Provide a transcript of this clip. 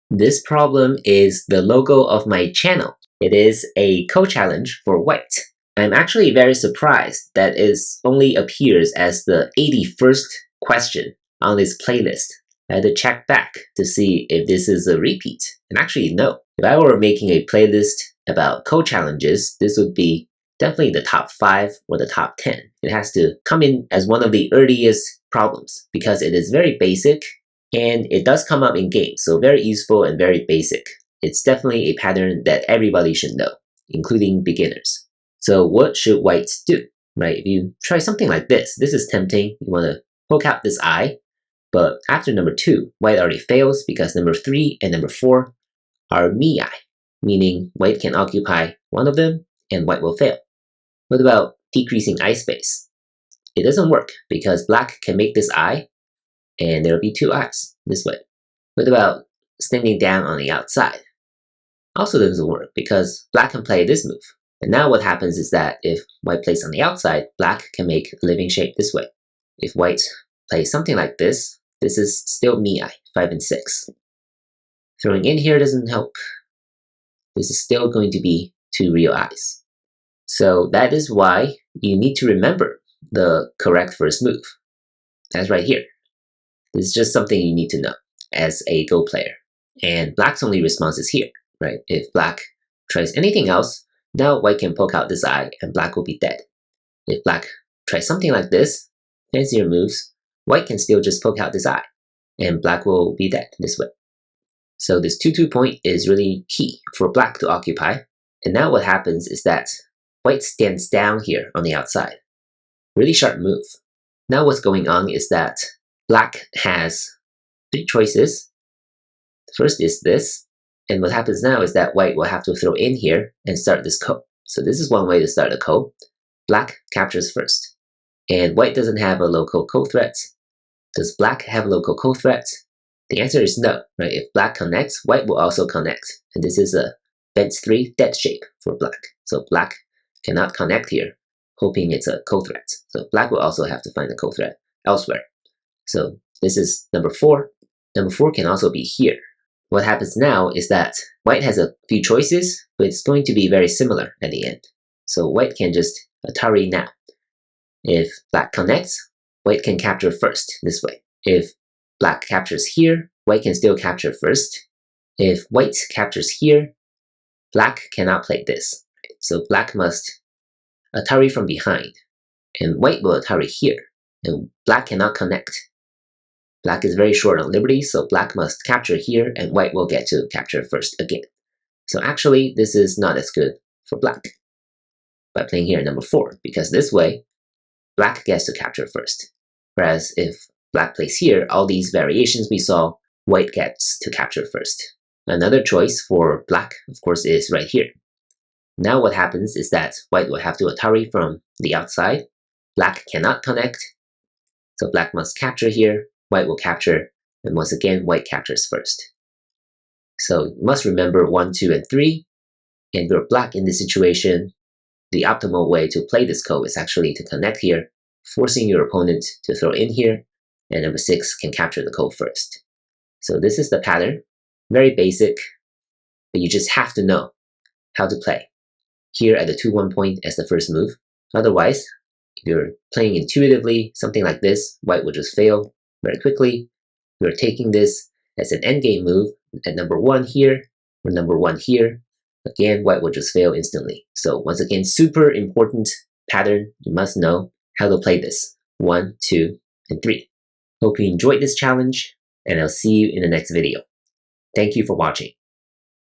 This problem is the logo of my channel. It is a co-challenge for white. I'm actually very surprised that it only appears as the 81st question on this playlist. I had to check back to see if this is a repeat. And actually, no. If I were making a playlist about co-challenges, this would be definitely the top 5 or the top 10. It has to come in as one of the earliest problems because it is very basic and it does come up in games, so very useful and very basic. It's definitely a pattern that everybody should know, including beginners. So what should whites do, right? If you try something like this is tempting. You want to poke out this eye, but after number 2, white already fails because number 3 and number 4 are mi-eye, meaning white can occupy one of them and white will fail. What about decreasing eye space? It doesn't work because black can make this eye and there will be 2 eyes this way. What about standing down on the outside? Also doesn't work because black can play this move. And now what happens is that if white plays on the outside, black can make a living shape this way. If white plays something like this is still mi-eye, 5 and 6. Throwing in here doesn't help. This is still going to be 2 real eyes. So that is why you need to remember the correct first move. That's right here. This is just something you need to know as a Go player. And black's only response is here, right? If black tries anything else, now white can poke out this eye and black will be dead. If black tries something like this, fancier moves, white can still just poke out this eye and black will be dead this way. So this 2-2 point is really key for black to occupy. And now what happens is that white stands down here on the outside. Really sharp move. Now what's going on is that black has 3 choices. The first is this. And what happens now is that white will have to throw in here and start this ko. So this is one way to start a ko. Black captures first. And white doesn't have a local ko threat. Does black have a local ko threat? The answer is no, right? If black connects, white will also connect. And this is a bent 3 dead shape for black. So black cannot connect here, hoping it's a ko threat. So black will also have to find a ko threat elsewhere. So this is number 4. Number 4 can also be here. What happens now is that white has a few choices, but it's going to be very similar at the end. So white can just Atari now. If black connects, white can capture first this way. If black captures here, white can still capture first. If white captures here, black cannot play this. So black must Atari from behind, and white will Atari here, and black cannot connect. Black is very short on liberty, so black must capture here, and white will get to capture first again. So actually, this is not as good for black by playing here at number 4, because this way, black gets to capture first. Whereas if black plays here, all these variations we saw, white gets to capture first. Another choice for black, of course, is right here. Now what happens is that white will have to Atari from the outside. Black cannot connect, so black must capture here. White will capture, and once again, white captures first. So you must remember 1, 2, and 3. And if you're black in this situation, the optimal way to play this ko is actually to connect here, forcing your opponent to throw in here, and number 6 can capture the ko first. So this is the pattern, very basic, but you just have to know how to play. Here at the 2-1 point as the first move. Otherwise, if you're playing intuitively, something like this, white will just fail very quickly. You're taking this as an endgame move at number 1 here, or number 1 here. Again, white will just fail instantly. So once again, super important pattern. You must know how to play this. 1, 2, and 3. Hope you enjoyed this challenge, and I'll see you in the next video. Thank you for watching.